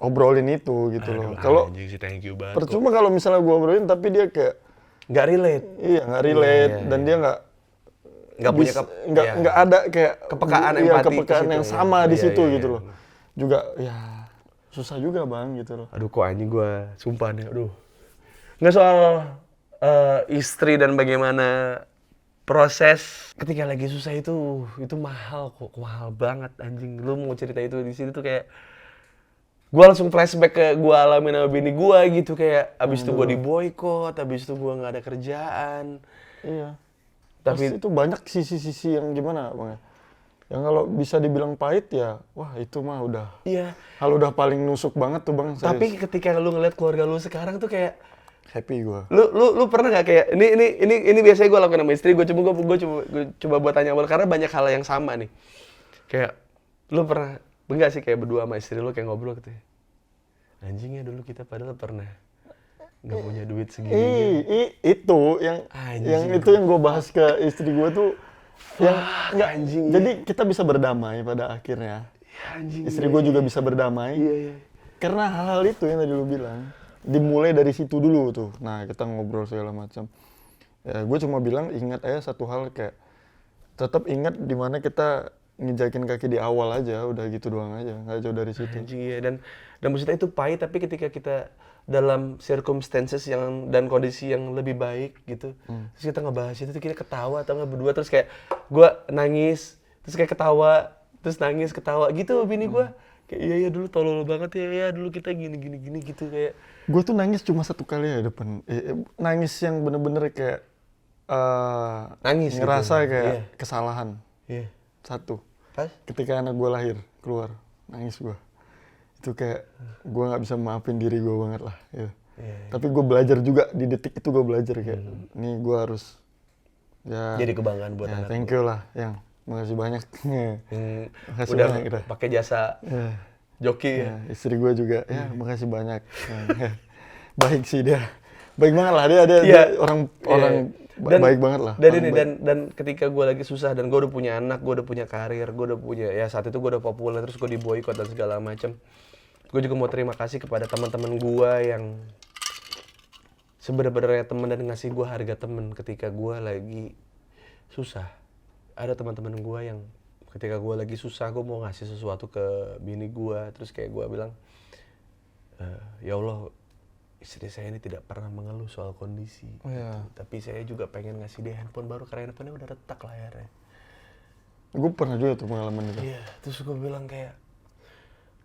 obrolin itu gitu loh. Kalau thank you banget. percuma kalau misalnya gue obrolin tapi dia kayak nggak relate. Iya nggak relate dan dia nggak punya nggak ada kayak kepekaan empati kepekaan yang sama di situ gitu loh. Iya. Juga ya susah juga bang gitu loh. Aduh kok anjing gue sumpah deh, aduh. Nggak soal istri dan bagaimana proses ketika lagi susah itu mahal kok, mahal banget anjing. Lu mau cerita itu di sini tuh kayak Gue langsung flashback ke gue alamin sama bini gue gitu, kayak abis itu gue diboykot, abis itu gue nggak ada kerjaan. Iya. Tapi Tapi itu banyak sisi-sisi yang gimana Bang ya? Yang kalau bisa dibilang pahit ya, wah itu mah udah iya, hal udah paling nusuk banget tuh Bang. tapi Serius. ketika lu ngeliat keluarga lu sekarang tuh kayak Happy gua. lu pernah nggak kayak ini biasanya gue lakuin sama istri gue coba buat tanya awal karena banyak hal yang sama nih, kayak lu pernah enggak sih kayak berdua sama istri lu kayak ngobrol gitu ya, anjingnya dulu kita padahal pernah nggak punya duit segini. Itu yang Anjing. itu yang gue bahas ke istri gue tuh yang nggak anjing, jadi kita bisa berdamai pada akhirnya. Ya, anjing, Istri gue juga bisa berdamai iya. karena hal-hal itu yang tadi lu bilang dimulai dari situ dulu tuh. Nah kita ngobrol segala macam. Ya gue cuma bilang ingat aja satu hal, kayak tetap ingat di mana kita nginjakin kaki di awal aja, udah gitu doang aja, nggak jauh dari situ. Anjing, iya. Dan maksudnya itu pahit, tapi ketika kita dalam circumstances yang dan kondisi yang lebih baik gitu, terus kita ngebahas itu, kita ketawa atau nggak berdua, terus kayak gue nangis, terus kayak ketawa, terus nangis ketawa gitu, bini gue kayak iya dulu tolol banget ya dulu kita gini gitu, kayak Gue tuh nangis cuma satu kali ya depan, nangis yang bener-bener kayak nangis gitu. ngerasa kayak Iya. kesalahan. Iya. Satu, Pas? ketika anak gue lahir keluar, nangis gue. Itu kayak gue nggak bisa maafin diri gue banget lah. Gitu. Iya. Tapi gue belajar juga di detik itu, gue belajar kayak, nih gue harus ya. Jadi kebanggaan buat ya, anak. thank you lah, yang makasih banyak. Makasih Udah banyak, udah. pakai jasa Ya. joki ya. Ya, istri gue juga, ya makasih banyak. Baik sih dia, baik banget lah dia Iya. orang Dan- baik banget lah. Dan Orang ini baik. dan ketika gue lagi susah dan gue udah punya anak, gue udah punya karir, gue udah punya ya saat itu gue udah populer, terus gue diboykot dan segala macam. Gue juga mau terima kasih kepada teman-teman gue yang sebenarnya teman dan ngasih gue harga temen ketika gue lagi susah. Ada teman-teman gue yang ketika gue lagi susah, gue mau ngasih sesuatu ke bini gue, terus kayak gue bilang, ya Allah, istri saya ini tidak pernah mengeluh soal kondisi, Iya. gitu. Tapi saya juga pengen ngasih dia handphone baru karena handphonenya udah retak layarnya. Gue pernah juga tuh pengalaman itu. Iya, terus gue bilang kayak,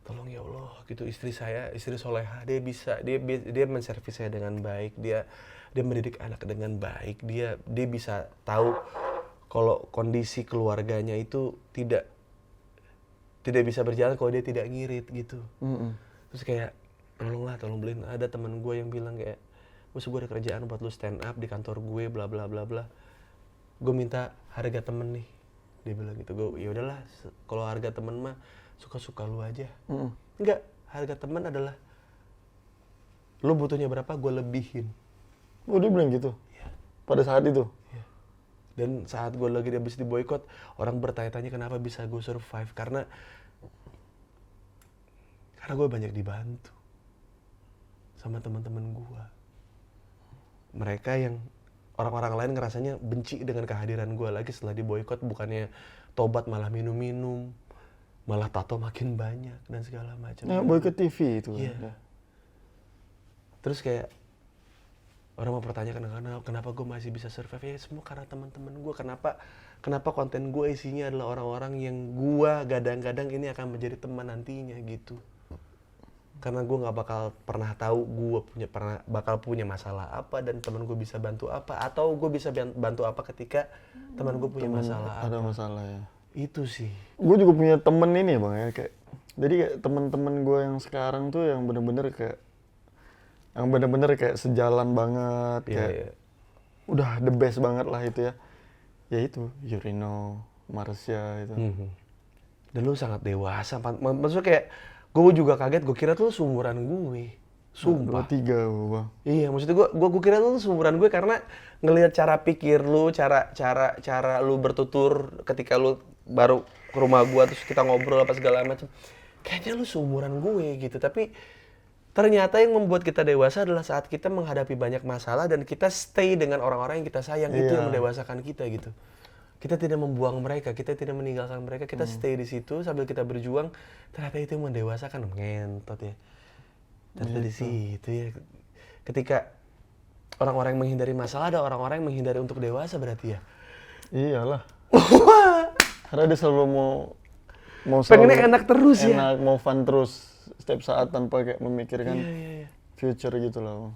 tolong ya Allah, gitu istri saya, istri soleha, dia menservis saya dengan baik, dia mendidik anak dengan baik, dia bisa tahu kalau kondisi keluarganya itu tidak bisa berjalan kalau dia tidak ngirit gitu. Terus kayak tolong beliin, ada teman gue yang bilang kayak, gue ada kerjaan buat lu stand up di kantor gue, bla bla bla bla, gue minta harga temen nih, dia bilang gitu. Gue ya udahlah, kalau harga temen mah suka lu aja. Enggak, harga temen adalah lu butuhnya berapa gue lebihin. Oh dia bilang gitu? Iya. Pada saat itu? Iya. Dan saat gue lagi habis diboykot, orang bertanya-tanya kenapa bisa gue survive, karena gue banyak dibantu sama teman-teman gue. Mereka yang orang-orang lain ngerasanya benci dengan kehadiran gue lagi setelah diboykot, bukannya tobat malah minum-minum, malah tato makin banyak dan segala macam. Ya, boykot TV itu. Iya. Kan? Terus kayak orang mempertanyakan kenapa gue masih bisa survive, ya semua karena teman-teman gue. Kenapa konten gue isinya adalah orang-orang yang gue gadang-gadang ini akan menjadi teman nantinya gitu. Karena gue nggak bakal pernah tahu gue bakal punya masalah apa dan teman gue bisa bantu apa, atau gue bisa bantu apa ketika teman gue punya masalah Ada apa. masalah ya. Itu sih. Gue juga punya temen ini Bang ya, kayak jadi kayak temen-temen gue yang sekarang tuh yang bener-bener kayak sejalan banget, kayak Iya. udah the best banget lah itu ya. Ya itu Yurino, Marsha itu. Dan lu sangat dewasa. Maksudnya kayak gue juga kaget, gue kira tuh seumuran gue. Sumpah. 23 Bang. Iya, maksudnya gue kira tuh seumuran gue karena ngelihat cara pikir lu, cara lu bertutur ketika lu baru ke rumah gue terus kita ngobrol apa segala macam. Kayaknya lu seumuran gue gitu, tapi ternyata yang membuat kita dewasa adalah saat kita menghadapi banyak masalah dan kita stay dengan orang-orang yang kita sayang. Itu yang mendewasakan kita gitu. Kita tidak membuang mereka, kita tidak meninggalkan mereka, kita stay di situ sambil kita berjuang. Ternyata itu yang mendewasakan, ngentot ya. Ternyata di situ ya. Ketika orang-orang yang menghindari masalah, ada orang-orang yang menghindari untuk dewasa berarti ya. Iyalah. Karena dia selalu mau Pengennya enak terus ya. Enak, mau fun terus. setiap saat tanpa kayak memikirkan Iya. future gitu loh.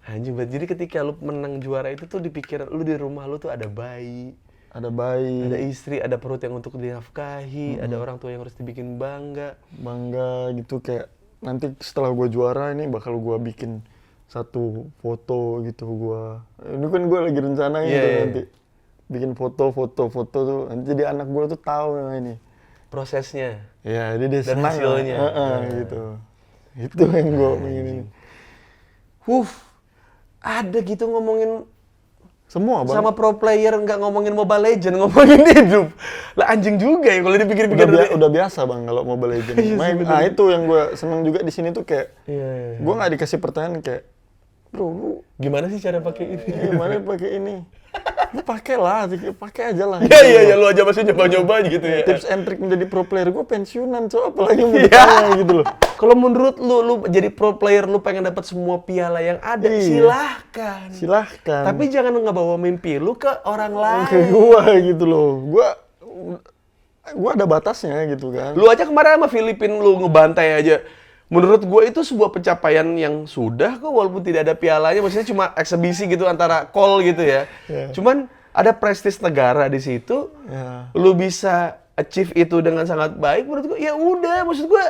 Anjing banget. Jadi ketika lu menang juara itu tuh di pikiran lu di rumah lu tuh ada bayi, Ada bayi, ada istri, ada perut yang untuk dinafkahi, ada orang tua yang harus dibikin bangga. bangga gitu, kayak nanti setelah gue juara ini bakal gue bikin satu foto gitu gua. Ini kan gue lagi rencana gitu Iya. nanti bikin foto tuh nanti jadi anak gue tuh tahu yang ini. Prosesnya. Ya, jadi dia Dan senang hasilnya. gitu. Itu yang gue pengen. Ada gitu ngomongin Semua bang. sama pro player, nggak ngomongin Mobile Legend, ngomongin hidup. Lah anjing juga ya kalau dipikir-pikir. Udah biasa bang kalau Mobile Legends. Iya sih, bener. Itu yang gue seneng juga di sini tuh kayak Iya. gue nggak dikasih pertanyaan kayak, bro, lu Gimana sih cara pakai ini? gimana pakai ini? Lu pakai aja lah. Iya, lu aja masih nyoba-nyoba gitu ya. Tips and trick menjadi pro player gue pensiunan, so apalagi mau Iya. ditanya gitu loh. Kalau menurut lu jadi pro player, lu pengen dapat semua piala yang ada, Iya. silahkan. Silahkan. Tapi jangan ngebawa mimpi lu ke orang lain. ke gua gitu loh. Gua ada batasnya gitu kan. Lu aja kemarin sama Filipina lu ngebantai aja. Menurut gue itu sebuah pencapaian yang sudah kok, walaupun tidak ada pialanya, maksudnya cuma eksebisi gitu antara call gitu ya. Iya. Cuman ada prestis negara di situ, Ya. lu bisa achieve itu dengan sangat baik. Menurut gue ya udah, maksud gue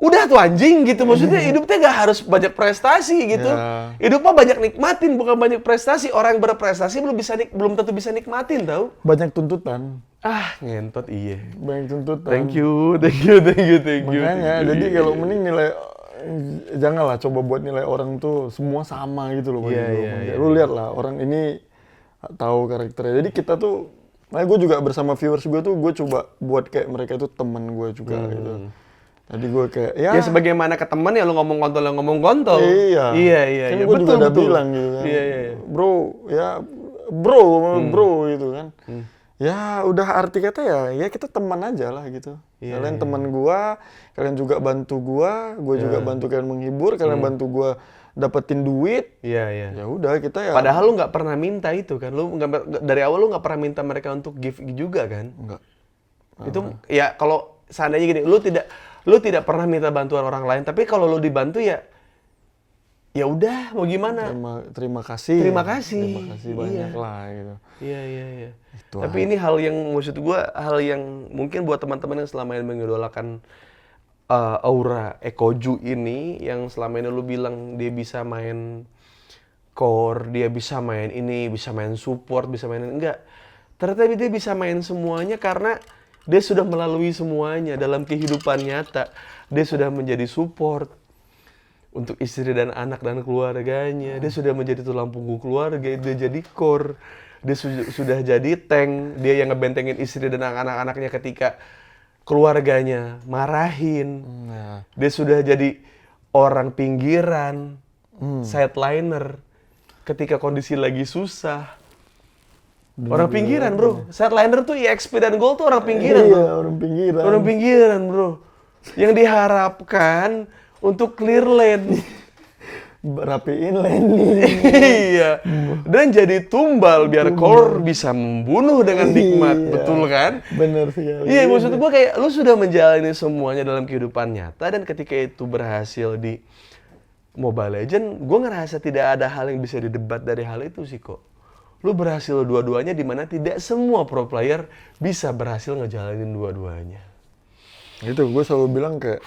udah tuh anjing gitu. Maksudnya hidupnya gak harus banyak prestasi gitu. Ya. Hidup mah banyak nikmatin, bukan banyak prestasi. Orang yang berprestasi belum tentu bisa nikmatin tau. Banyak tuntutan. Ah, ngentot iya. Banyak tuntutan. Thank you. Makanya, jadi kalau mending nilai, janganlah coba buat nilai orang tuh semua sama gitu loh. bagi Iya, gua. iya, Makanya iya. Lu lihat lah, orang ini tahu karakternya. Jadi kita tuh, makanya gue juga bersama viewers gue tuh, gue coba buat kayak mereka itu teman gue juga gitu. Jadi gue kayak, Ya sebagaimana ke teman ya lu ngomong kontol. Iya. Iya. Kan gue juga udah bilang gitu kan. Iya. Bro gitu kan. Ya udah arti kata ya kita teman aja lah gitu. Iya, Kalian teman gua, kalian juga bantu gua juga bantu kalian menghibur, kalian bantu gua dapetin duit. Iya. Ya udah kita ya. Padahal lu nggak pernah minta itu kan. Dari awal lu nggak pernah minta mereka untuk give juga kan. Enggak. Itu ya kalau seandainya gini, lu tidak pernah minta bantuan orang lain, tapi kalau lu dibantu ya udah mau gimana. Terima kasih. Terima kasih. Terima kasih banyak Iya. lah gitu. Iya. Itu Tapi ini hal yang maksud gua hal yang mungkin buat teman-teman yang selama ini mengidolakan Aura Ekoju ini, yang selama ini lu bilang dia bisa main core, dia bisa main ini, bisa main support, bisa main enggak. Ternyata dia bisa main semuanya karena dia sudah melalui semuanya dalam kehidupan nyata. Dia sudah menjadi support untuk istri dan anak dan keluarganya. Dia sudah menjadi tulang punggung keluarga, dia jadi core. Dia sudah jadi tank, dia yang ngebentengin istri dan anak-anaknya ketika keluarganya marahin. Nah, Dia sudah jadi orang pinggiran, sideliner ketika kondisi lagi susah. Orang pinggiran, bro. Sideliner tuh EXP dan Gold tuh orang pinggiran, bro. iya, orang pinggiran. Orang pinggiran, bro. Yang diharapkan untuk clear lane. Rapiin landing. Iya. Dan jadi tumbal biar core bisa membunuh dengan nikmat, Iya. betul kan? Bener sekali. Iya, maksud gue kayak lu sudah menjalani semuanya dalam kehidupan nyata, dan ketika itu berhasil di Mobile Legends, gue ngerasa tidak ada hal yang bisa didebat dari hal itu sih kok. Lu berhasil dua-duanya, di mana tidak semua pro player bisa berhasil ngejalanin dua-duanya. Itu gue selalu bilang kayak,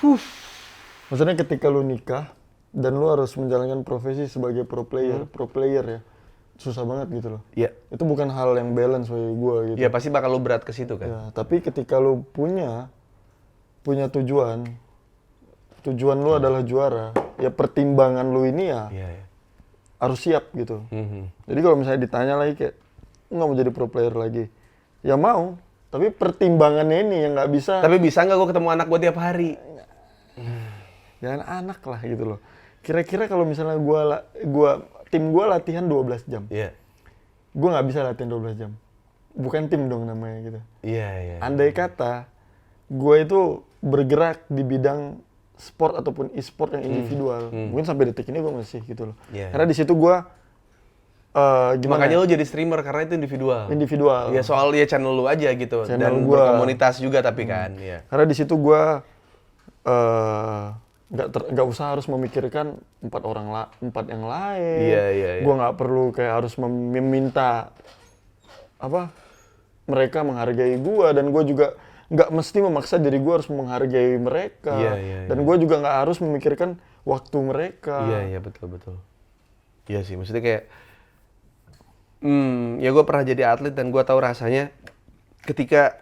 maksudnya ketika lu nikah dan lu harus menjalankan profesi sebagai pro player ya, susah banget gitu loh. Iya. Itu bukan hal yang balance bagi gue gitu. Iya, pasti bakal lu berat ke situ kan. Ya, tapi ketika lu punya tujuan lu adalah juara, ya pertimbangan lu ini ya Iya. harus siap gitu. Mhm. Jadi kalau misalnya ditanya lagi kayak, nggak mau jadi pro player lagi, ya mau. Tapi pertimbangannya ini yang nggak bisa. Tapi bisa nggak gue ketemu anak gue tiap hari? Jangan anak lah gitu loh. Kira-kira kalau misalnya tim gua latihan 12 jam. Iya. Gua nggak bisa latihan 12 jam. Bukan tim dong namanya gitu. Iya. Andai kata gua itu bergerak di bidang sport ataupun e-sport yang individual. Mungkin sampai detik ini gua masih gitu loh. Iya. Karena di situ gua gimana? Makanya lu jadi streamer karena itu individual. Individual. Ya soal channel lu aja gitu. Channel dan gua. berkomunitas juga tapi kan. Iya. Karena di situ gua nggak usah harus memikirkan empat yang lain. Iya. Gue nggak perlu kayak harus meminta mereka menghargai gue, dan gue juga nggak mesti memaksa diri gue harus menghargai mereka. Dan gue juga nggak harus memikirkan waktu mereka. Iya betul. Iya sih, maksudnya kayak ya gue pernah jadi atlet dan gue tahu rasanya ketika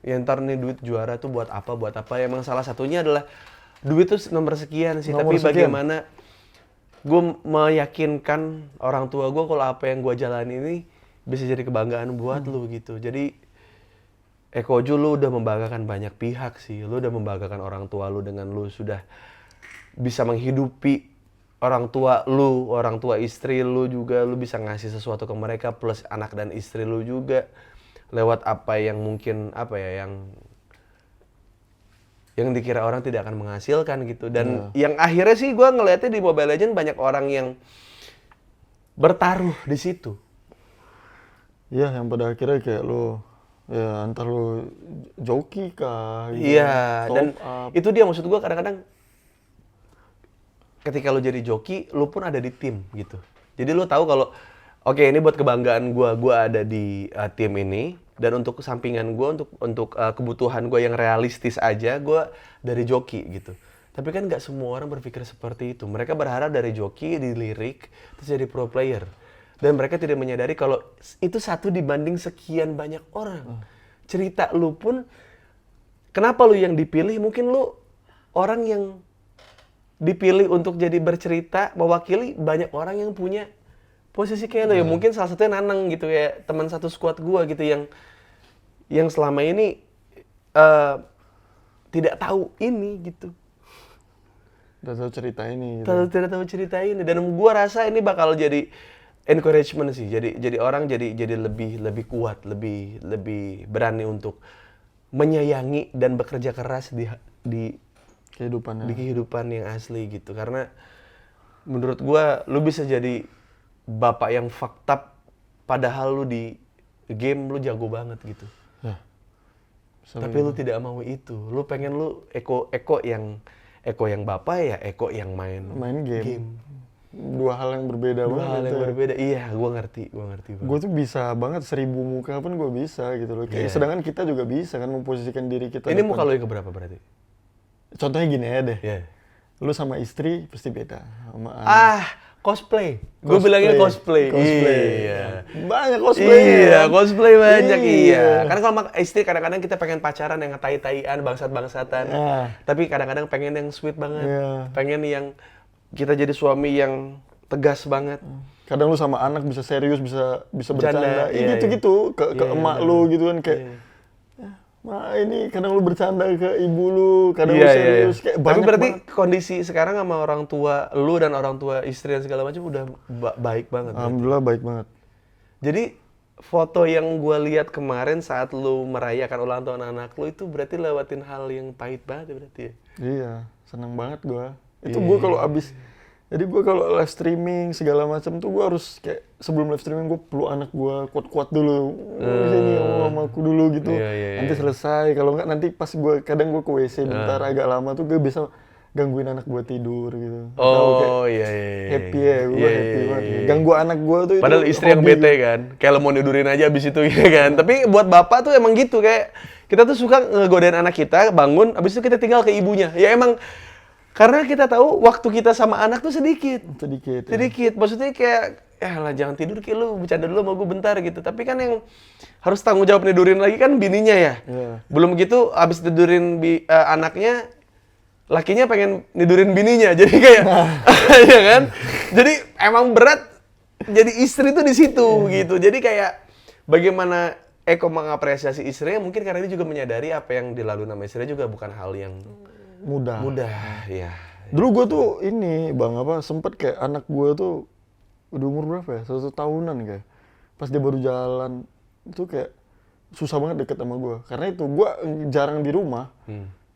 ya ntar nih duit juara tuh buat apa. Emang salah satunya adalah duit tuh nomor sekian sih, tapi bagaimana gue meyakinkan orang tua gue kalau apa yang gue jalani ini bisa jadi kebanggaan buat lu gitu. Jadi Eko Ju, lu udah membanggakan banyak pihak sih. Lu udah membanggakan orang tua lu dengan lu sudah bisa menghidupi orang tua lu, orang tua istri lu juga. Lu bisa ngasih sesuatu ke mereka plus anak dan istri lu juga lewat apa yang mungkin yang dikira orang tidak akan menghasilkan gitu. Dan yang akhirnya sih gue ngeliatnya di Mobile Legends banyak orang yang bertaruh di situ. Iya, yang pada akhirnya kayak ya antar lo joki kah gitu. Iya, dan itu dia maksud gue kadang-kadang ketika lo jadi joki, lo pun ada di tim gitu. Jadi lo tahu kalau oke, ini buat kebanggaan gue ada di tim ini, dan untuk sampingan gue, untuk kebutuhan gue yang realistis aja, gue dari joki gitu. Tapi kan nggak semua orang berpikir seperti itu. Mereka berharap dari joki, dilirik, terus jadi pro player. Dan mereka tidak menyadari kalau itu satu dibanding sekian banyak orang. Cerita lu pun, kenapa lu yang dipilih? Mungkin lu orang yang dipilih untuk jadi bercerita, mewakili banyak orang yang punya posisi kayak lo. Ya mungkin salah satunya Nanang gitu ya, teman satu squad gua gitu yang selama ini tidak tahu ini gitu. Tidak tahu cerita ini gitu. Tidak tahu cerita ini, dan gua rasa ini bakal jadi encouragement sih. Jadi orang jadi lebih kuat, lebih berani untuk menyayangi dan bekerja keras di kehidupan yang asli gitu. Karena menurut gua lu bisa jadi bapak yang fucked up padahal lu di game lu jago banget gitu. Tapi lu tidak mau itu. Lu pengen lu Eko yang bapak ya, Eko yang main game. Dua hal yang berbeda banget. Dua hal yang berbeda. Iya, gua ngerti banget. Gue tuh bisa banget 1000 muka pun gue bisa gitu loh. Sedangkan kita juga bisa kan memposisikan diri kita. Ini muka lo yang keberapa berarti? Contohnya gini aja deh. Lu sama istri pasti beda. Sama cosplay. Gue bilangnya cosplay. Iya. Banyak cosplay. Iya, cosplay banyak. Iya. Karena kalau istri kadang-kadang kita pengen pacaran yang ngetai-taian, bangsat-bangsatan. Tapi kadang-kadang pengen yang sweet banget. Pengen yang kita jadi suami yang tegas banget. Kadang lu sama anak bisa serius, bisa bercanda. Gitu-gitu ke emak lu gitu kan kayak ini kadang lu bercanda ke ibu lu, kadang lu serius kayak banyak. Tapi berarti kondisi sekarang sama orang tua lu dan orang tua istri dan segala macam udah baik banget. Alhamdulillah baik banget. Jadi foto yang gue lihat kemarin saat lu merayakan ulang tahun anak lu itu berarti lewatin hal yang pahit banget berarti ya? Iya, seneng banget gue. Itu gue kalau jadi gue kalau live streaming segala macam tuh gue harus kayak sebelum live streaming gue peluk anak gue kuat-kuat dulu, sini sama aku dulu gitu. Nanti selesai, kalau nggak nanti pas kadang gue ke WC bentar agak lama tuh gue bisa gangguin anak gue tidur gitu. Happy ya, gue happy banget. Ganggu anak gue tuh. Padahal istri yang bete kan, kayak mau tidurin aja abis itu ya kan. Tapi buat bapak tuh emang gitu, kayak kita tuh suka ngegodain anak kita bangun, abis itu kita tinggal ke ibunya. Ya emang karena kita tahu waktu kita sama anak tuh sedikit. Maksudnya kayak, lah jangan tidur kayak lu, bercanda dulu sama gue bentar gitu. Tapi kan yang harus tanggung jawab nidurin lagi kan bininya ya. Belum gitu, abis tidurin anaknya, lakinya pengen nidurin bininya. Jadi kayak, ya kan? Jadi emang berat jadi istri tuh di situ gitu. Jadi kayak bagaimana Eko mengapresiasi istrinya, mungkin karena dia juga menyadari apa yang dilalui sama istrinya juga bukan hal yang mudah ya. Dulu gue tuh sempet kayak anak gue tuh udah umur berapa ya, 1 tahunan kayak. Pas dia baru jalan itu kayak susah banget deket sama gue. Karena itu gue jarang di rumah.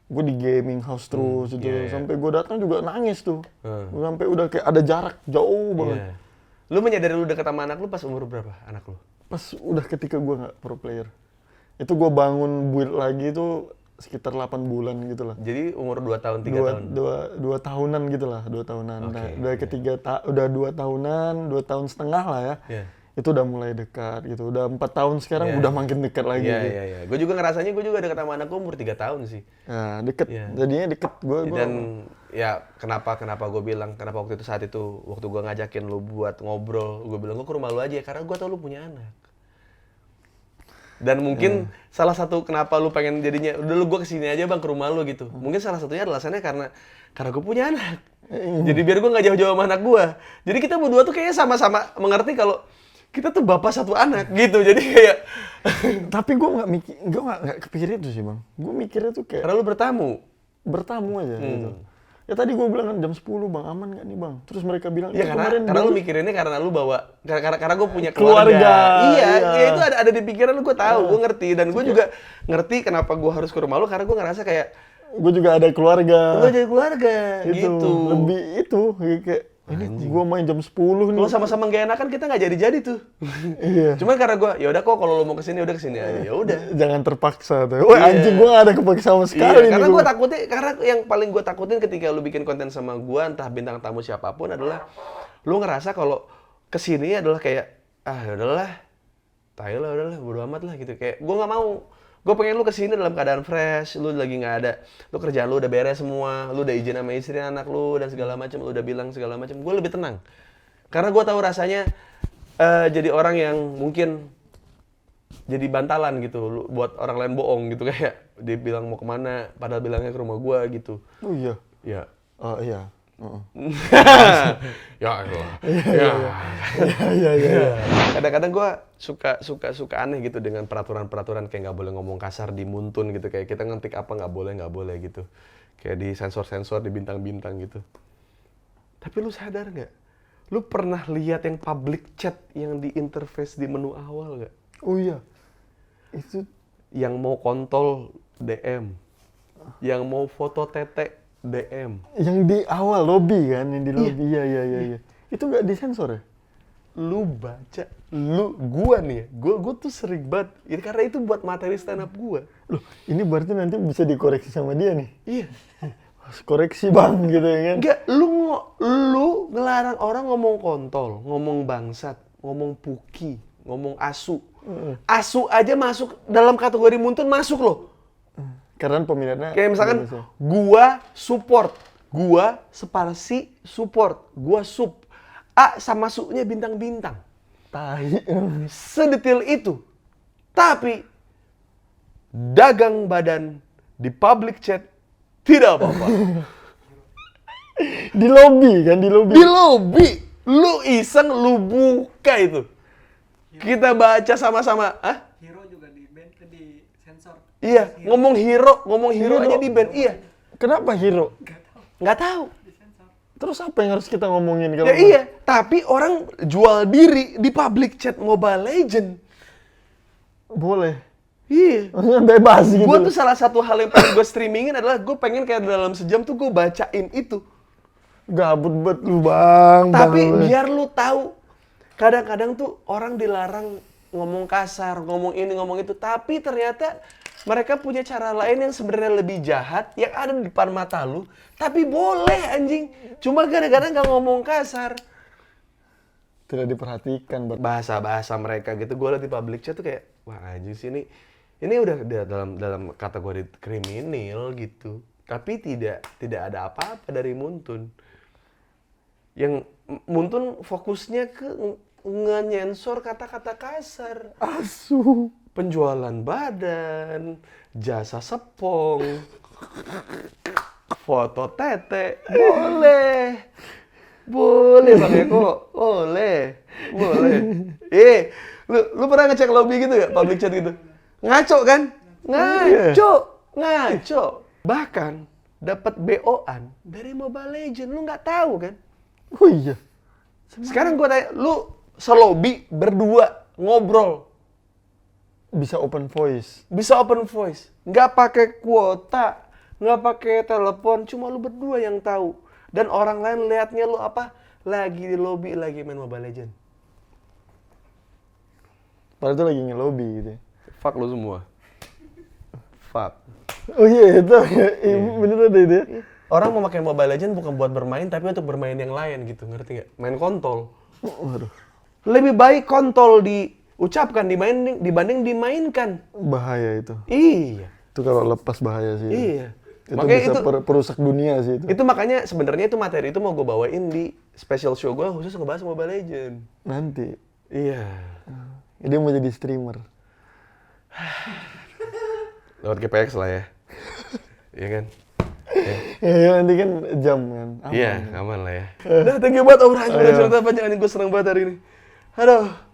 Gue di gaming house terus gitu. Sampai gue datang juga nangis tuh. Sampai udah kayak ada jarak jauh banget. Lu menyadari lu deket sama anak lu pas umur berapa anak lu? Pas udah ketika gue nggak pro player. Itu gue bangun build lagi tuh sekitar 8 bulan gitu lah. Jadi umur 2 tahun, 3 tahun. Dua tahunan gitu lah, 2 tahunan. Oke, Nah, udah 2 tahunan, 2 tahun setengah lah ya. Iya. Itu udah mulai dekat gitu. Udah 4 tahun sekarang udah makin dekat lagi. Iya, gitu. iya. Gue juga ngerasanya gue juga dekat sama anak gue umur 3 tahun sih. Nah, deket. Iya. Jadinya deket. Dan ya kenapa gue bilang, kenapa waktu itu saat itu, waktu gue ngajakin lu buat ngobrol, gue bilang gue ke rumah lu aja, karena gue tau lu punya anak. Dan mungkin salah satu kenapa lu pengen jadinya, udah lu gue kesini aja bang ke rumah lu gitu. Mungkin salah satunya alasannya karena gue punya anak. Jadi biar gue nggak jauh-jauh sama anak gue. Jadi kita berdua tuh kayaknya sama-sama mengerti kalau kita tuh bapak satu anak gitu. Jadi kayak Tapi gue nggak kepikir itu sih bang. Gue mikirnya tuh kayak karena lu bertamu aja gitu. Ya tadi gue bilang kan jam 10 bang, aman nggak nih bang? Terus mereka bilang, ya karena lu mikirinnya karena lu bawa karena gue punya Keluarga, keluarga. Iya, iya. ya itu ada di pikiran lu, gue tahu, gue ngerti, dan gue juga ngerti kenapa gue harus ke rumah lu, karena gue ngerasa kayak gue juga ada keluarga. lu jadi keluarga gitu. Lebih itu kayak ini gue main jam 10 nih. Kalau sama-sama gak enakan kita nggak jadi tuh. Iya. Cuman karena gue, ya udah kok kalau lu mau kesini udah kesini aja, ya udah. Jangan terpaksa tuh. Wah Iya. anjing gue gak ada kepaksa sama sekali. Iya, karena nih gue takutnya, karena yang paling gue takutin ketika lu bikin konten sama gue, entah bintang tamu siapapun, adalah lu ngerasa kalau kesini adalah kayak, ya udahlah, tayo lah, udahlah, bodo amat lah gitu. Kayak gue nggak mau. Gue pengen lu kesini dalam keadaan fresh, lu lagi nggak ada, lu kerjaan lu udah beres semua, lu udah izin sama istri anak lu dan segala macam, lu udah bilang segala macam. Gue lebih tenang, karena gue tahu rasanya jadi orang yang mungkin jadi bantalan gitu, lu buat orang lain bohong gitu, kayak dia bilang mau kemana, padahal bilangnya ke rumah gue gitu. Oh iya. Ya. Oh iya. Ya Allah. Iya. Kadang-kadang gue suka aneh gitu dengan peraturan-peraturan kayak nggak boleh ngomong kasar di Muntun gitu, kayak kita ngetik apa nggak boleh gitu, kayak di sensor di bintang-bintang gitu. Tapi lu sadar nggak? Lu pernah lihat yang public chat yang di interface di menu awal nggak? Oh iya. Itu Yang mau kontol DM, yang mau foto tete DM. yang di awal lobby kan, yang di lobby. Iya. Itu nggak disensor ya? Lu baca, gua nih, gua tuh sering banget, ini karena itu buat materi stand up gua. Loh, ini berarti nanti bisa dikoreksi sama dia nih. Iya. Harus koreksi bang gitu ya kan? Enggak, lu ngelarang orang ngomong kontol, ngomong bangsat, ngomong puki, ngomong asu. Asu aja masuk dalam kategori Muntun, masuk loh. Karena peminatnya Kayak misalkan Indonesia. gua support, gua Separsi support, gua sub. A sama su-nya bintang-bintang. Tai. Sedetail itu. Tapi dagang badan di public chat tidak apa-apa. Di lobby kan, di lobby. Di lobby, lu iseng, lu buka itu. Kita baca sama-sama. Hah? Hero juga di band di sensor. Iya, ngomong hero aja di band. Iya. Kenapa hero? Nggak tahu. Terus apa yang harus kita ngomongin kalau Ya iya, tapi orang jual diri di public chat Mobile Legend. boleh? Iya. Bebas gitu. Gue tuh salah satu hal yang pengen gue streamingin adalah gue pengen kayak dalam sejam tuh gue bacain itu. Gabut banget lu bang. Tapi Bang. biar lu tahu, kadang-kadang tuh orang dilarang ngomong kasar, ngomong ini, ngomong itu. Tapi ternyata mereka punya cara lain yang sebenarnya lebih jahat, yang ada di depan mata lu. Tapi boleh anjing, cuma gara-gara nggak ngomong kasar. Tidak diperhatikan. Bahasa-bahasa mereka gitu, gue liat di public chat tuh kayak, wah anjing sih ini udah dalam kategori kriminal gitu. Tapi tidak ada apa-apa dari Muntun. Yang Muntun fokusnya ke nge-nyensor kata-kata kasar. Asu. Penjualan badan, jasa sepong, foto tete, boleh Bang Eko, boleh. Lu pernah ngecek lobby gitu ya, public chat gitu? Ngaco kan? Ngaco. Bahkan dapat BO-an dari Mobile Legend, lu nggak tahu kan? Oh iya. Sekarang gua tanya, lu selobby berdua ngobrol, Bisa open voice. bisa open voice, nggak pakai kuota, nggak pakai telepon, cuma lu berdua yang tahu. Dan orang lain liatnya lu apa? Lagi di lobby, lagi main Mobile Legend. Padahal itu lagi nge-lobby gitu. Fuck lu semua. fuck. Oh iya itu, bener ada itu ya. Orang mau pakai Mobile Legends bukan buat bermain, tapi untuk bermain yang lain gitu, ngerti nggak? Main kontol. Waduh, Lebih baik kontol diucapkan dibanding dimainkan. bahaya itu. Iya, Itu kalau lepas bahaya sih. iya. Itu Makanya bisa itu, perusak dunia sih itu. itu makanya sebenarnya itu materi itu mau gue bawain di special show gue khusus ngebahas Mobile Legends. Nanti, Iya. dia mau jadi streamer. Lewat GPX lah ya. Iya kan? Ya, nanti kan jam kan. Aman. Iya, aman lah ya. Nah, thank you banget obrolan cerita panjang ini, gue seneng banget hari ini. Aduh.